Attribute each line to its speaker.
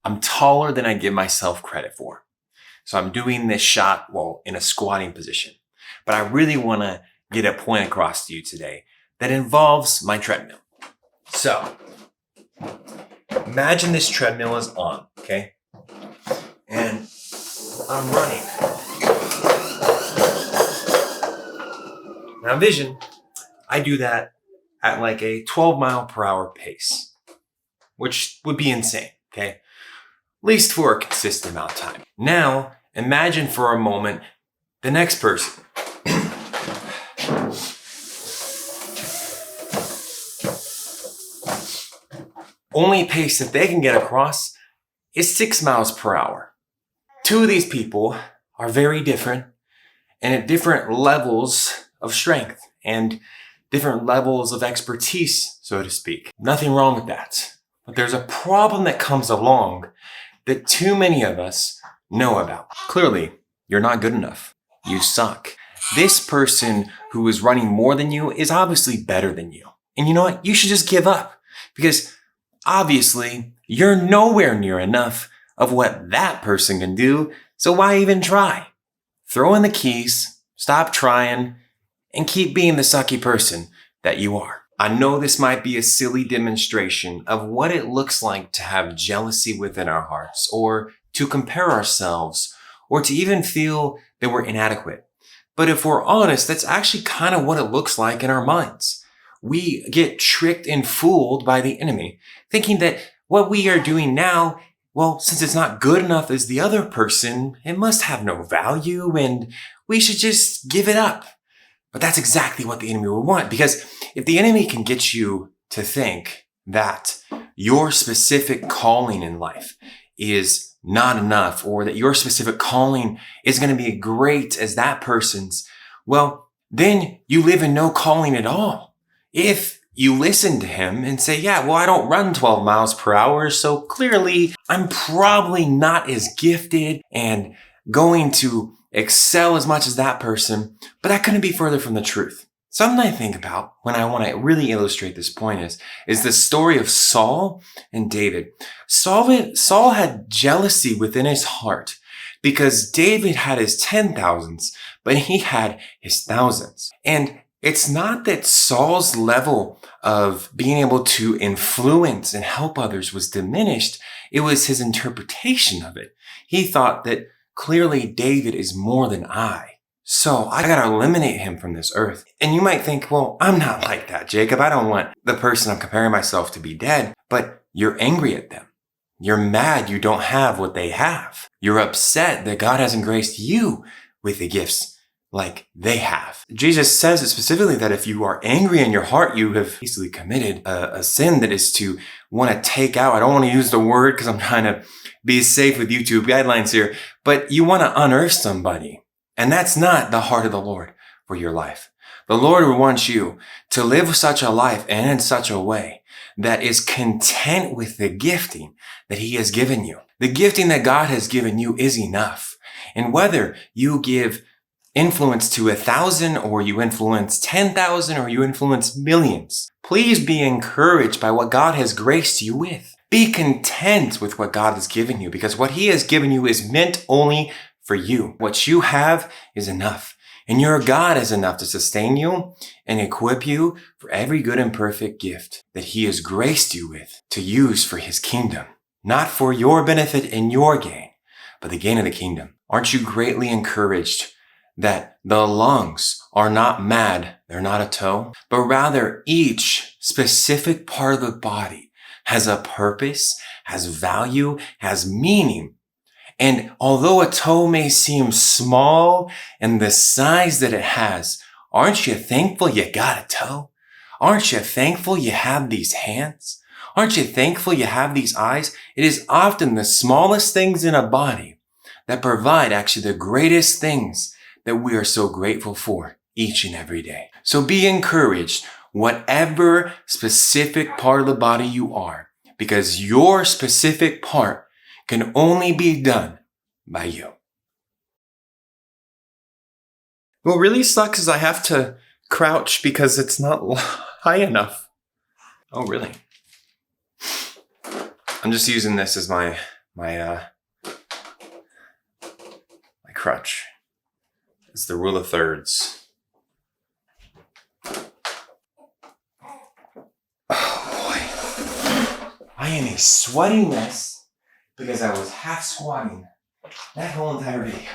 Speaker 1: I'm taller than I give myself credit for. So I'm doing this shot, in a squatting position. But I really want to get a point across to you today that involves my treadmill. So imagine this treadmill is on, okay? And I'm running. Now envision, I do that at like a 12 mile per hour pace, which would be insane, okay? At least for a consistent amount of time. Now, imagine for a moment the next person. Only pace that they can get across is 6 miles per hour. Two of these people are very different and at different levels of strength and different levels of expertise, so to speak. Nothing wrong with that. But there's a problem that comes along that too many of us know about. Clearly, you're not good enough. You suck. This person who is running more than you is obviously better than you. And you know what? You should just give up because obviously you're nowhere near enough of what that person can do. So why even try? Throw in the keys, stop trying, and keep being the sucky person that you are. I know this might be a silly demonstration of what it looks like to have jealousy within our hearts, or to compare ourselves, or to even feel that we're inadequate. But if we're honest, that's actually kind of what it looks like in our minds. We get tricked and fooled by the enemy, thinking that what we are doing now, since it's not good enough as the other person, it must have no value and we should just give it up. But that's exactly what the enemy will want, because if the enemy can get you to think that your specific calling in life is not enough, or that your specific calling is going to be great as that person's, then you live in no calling at all. If you listen to him and say, I don't run 12 miles per hour, so clearly I'm probably not as gifted and going to excel as much as that person, but that couldn't be further from the truth. Something I think about when I want to really illustrate this point is the story of Saul and David. Saul had jealousy within his heart because David had his 10,000s, but he had his thousands. And it's not that Saul's level of being able to influence and help others was diminished. It was his interpretation of it. He thought that clearly David is more than I, so I gotta eliminate him from this earth. And you might think, I'm not like that, Jacob. I don't want the person I'm comparing myself to be dead, but you're angry at them. You're mad you don't have what they have. You're upset that God hasn't graced you with the gifts like they have. Jesus says it specifically that if you are angry in your heart, you have easily committed a sin that is to want to take out. I don't want to use the word because I'm trying to be safe with YouTube guidelines here, but you want to unearth somebody. And that's not the heart of the Lord for your life. The Lord wants you to live such a life and in such a way that is content with the gifting that he has given you. The gifting that God has given you is enough. And whether you give influence to 1,000 or you influence 10,000 or you influence millions, please be encouraged by what God has graced you with. Be content with what God has given you, because what he has given you is meant only for you. What you have is enough, and your God is enough to sustain you and equip you for every good and perfect gift that he has graced you with to use for his kingdom, not for your benefit and your gain, but the gain of the kingdom. Aren't you greatly encouraged that the lungs are not mad, they're not a toe, but rather each specific part of the body has a purpose, has value, has meaning. And although a toe may seem small in the size that it has, aren't you thankful you got a toe? Aren't you thankful you have these hands? Aren't you thankful you have these eyes? It is often the smallest things in a body that provide actually the greatest things that we are so grateful for each and every day. So be encouraged, whatever specific part of the body you are, because your specific part can only be done by you. What really sucks is I have to crouch because it's not high enough. Oh, really? I'm just using this as my my crutch. It's the rule of thirds. Oh boy. I am a sweaty mess because I was half squatting that whole entire video.